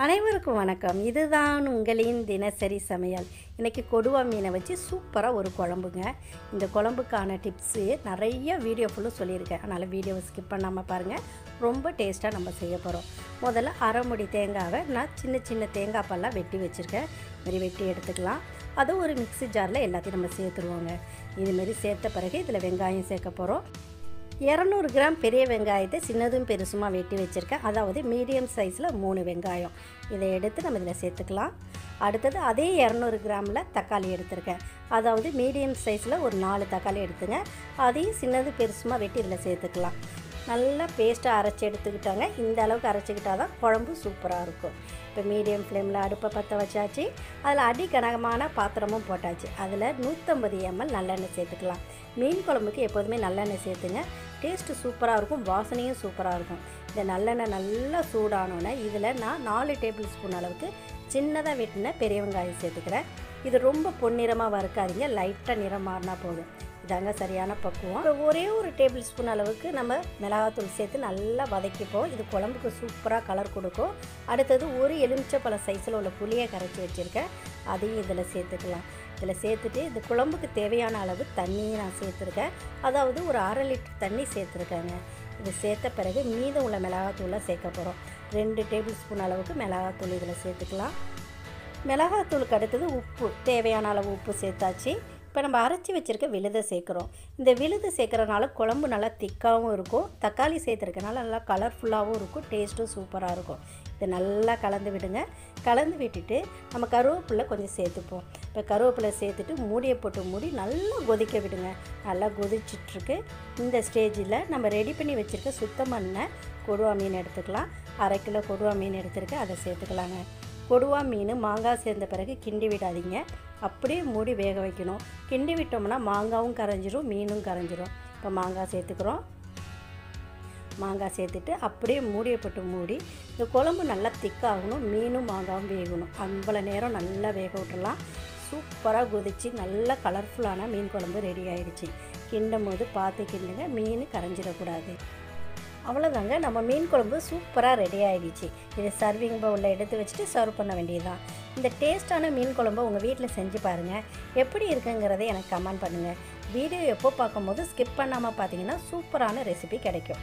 அனைவருக்கும் வணக்கம். இதுதான் உங்களின் தினசரி சமையல். இன்றைக்கி கொடுவா மீனை வச்சு சூப்பராக ஒரு குழம்புங்க. இந்த குழம்புக்கான டிப்ஸு நிறைய வீடியோ ஃபுல்லும் சொல்லியிருக்கேன். அதனால் வீடியோவை ஸ்கிப் பண்ணாமல் பாருங்கள். ரொம்ப டேஸ்ட்டாக நம்ம செய்ய போகிறோம். முதல்ல அரை முடி தேங்காவை நான் சின்ன சின்ன தேங்காய் பல்லாம் வெட்டி வச்சுருக்கேன். இதுமாரி வெட்டி எடுத்துக்கலாம். அதுவும் ஒரு மிக்ஸி ஜாரில் எல்லாத்தையும் நம்ம சேர்த்துருவோங்க. இதுமாரி சேர்த்த பிறகு இதில் வெங்காயம் சேர்க்க போகிறோம். 200 கிராம் பெரிய வெங்காயத்தை சின்னதும் பெருசுமாக வெட்டி வச்சுருக்கேன். அதாவது மீடியம் சைஸில் 3 வெங்காயம். இதை எடுத்து நம்ம இதில் சேர்த்துக்கலாம். அடுத்தது அதே 200 கிராமில் தக்காளி எடுத்துருக்கேன். அதாவது மீடியம் சைஸில் ஒரு 4 தக்காளி எடுத்துங்க. அதையும் சின்னது பெருசுமாக வெட்டி இதில் சேர்த்துக்கலாம். நல்லா பேஸ்ட்டாக அரைச்சி எடுத்துக்கிட்டாங்க. இந்த அளவுக்கு அரைச்சிக்கிட்டால் தான் குழம்பு சூப்பராக இருக்கும். இப்போ மீடியம் ஃப்ளேமில் அடுப்பை பற்ற வச்சாச்சு. அதில் அடிக்கனகமான பாத்திரமும் போட்டாச்சு. அதில் 150 ml நல்லெண்ணெய் சேர்த்துக்கலாம். மீன் குழம்புக்கு எப்போதுமே நல்லெண்ணெய் சேர்த்துங்க. டேஸ்ட்டு சூப்பராக இருக்கும், வாசனையும் சூப்பராக இருக்கும். இந்த நல்லெண்ணெய் நல்லா சூடானோன்னே இதில் நான் 4 டேபிள் ஸ்பூன் அளவுக்கு சின்னதாக வெட்டின பெரிய வெங்காயம் சேர்த்துக்கிறேன். இது ரொம்ப பொன்னிறமாக வறுக்காதீங்க, லைட்டாக நிறம் மாறினா போதும். இதாங்க சரியான பக்குவம். ஒரே ஒரு டேபிள் ஸ்பூன் அளவுக்கு நம்ம மிளகாத்தூள் சேர்த்து நல்லா வதக்கிப்போம். இது குழம்புக்கு சூப்பராக கலர் கொடுக்கும். அடுத்தது ஒரு எலுமிச்சைப்பழ சைஸில் உள்ள புளியை கரைச்சி வச்சுருக்கேன். அதையும் இதில் சேர்த்துக்கலாம். இதில் சேர்த்துட்டு இந்த குழம்புக்கு தேவையான அளவு தண்ணியும் நான் சேர்த்துருக்கேன். அதாவது ஒரு 1/2 லிட்டர் தண்ணி சேர்த்துருக்கேங்க. இது சேர்த்த பிறகு மீதம் உள்ள மிளகாத்தூளை சேர்க்க போகிறோம். 2 டேபிள் ஸ்பூன் அளவுக்கு மிளகாத்தூள் இதில் சேர்த்துக்கலாம். மிளகாத்தூளுக்கு அடுத்தது உப்பு, தேவையான அளவு உப்பு சேர்த்தாச்சு. இப்போ நம்ம அரைச்சி வச்சுருக்க விழுதை சேர்க்குறோம். இந்த விழுது சேர்க்குறனால குழம்பு நல்லா திக்காகவும் இருக்கும். தக்காளி சேர்த்துருக்கனால நல்லா கலர்ஃபுல்லாகவும் இருக்கும், டேஸ்ட்டும் சூப்பராக இருக்கும். இதை நல்லா கலந்து விடுங்க. கலந்து விட்டுட்டு நம்ம கருவேப்பிலை கொஞ்சம் சேர்த்துப்போம். இப்போ கருவேப்பிலை சேர்த்துட்டு மூடியை போட்டு மூடி நல்லா கொதிக்க விடுங்க. நல்லா கொதிச்சிட்ருக்கு. இந்த ஸ்டேஜில் நம்ம ரெடி பண்ணி வச்சுருக்க சுத்தம் பண்ண கொடுவா மீன் எடுத்துக்கலாம். 1/2 கிலோ கொடுவா மீன் எடுத்துருக்கேன், அதை சேர்த்துக்கலாங்க. கொடுவா மீன் மாங்காய் சேர்ந்த பிறகு கிண்டி விடாதீங்க. அப்படியே மூடி வேக வைக்கணும். கிண்டி விட்டோம்னா மாங்காயும் கரைஞ்சிரும், மீனும் கரைஞ்சிரும். இப்போ மாங்காய் சேர்த்துக்கிறோம். மாங்காய் சேர்த்துட்டு அப்படியே மூடியை போட்டு மூடி இந்த குழம்பு நல்லா திக்காகணும். மீனும் மாங்காயும் வேகணும். அவ்வளோ நேரம் நல்லா வேக விட்டுடலாம். சூப்பராக கொதிச்சு நல்லா கலர்ஃபுல்லான மீன் குழம்பு ரெடி ஆகிடுச்சு. கிண்டும் போது பார்த்து கிண்டுங்க, மீன் கரைஞ்சிடக்கூடாது. அவ்வளோதாங்க, நம்ம மீன் குழம்பு சூப்பராக ரெடி ஆகிடுச்சு. இதை சர்விங் பவுலில் எடுத்து வச்சுட்டு சர்வ் பண்ண வேண்டியதுதான். இந்த டேஸ்ட்டான மீன் குழம்பை உங்கள் வீட்டில் செஞ்சு பாருங்கள். எப்படி இருக்குங்கிறத எனக்கு கமெண்ட் பண்ணுங்கள். வீடியோ எப்போ பார்க்கும்போது ஸ்கிப் பண்ணாமல் பார்த்தீங்கன்னா சூப்பரான ரெசிபி கிடைக்கும்.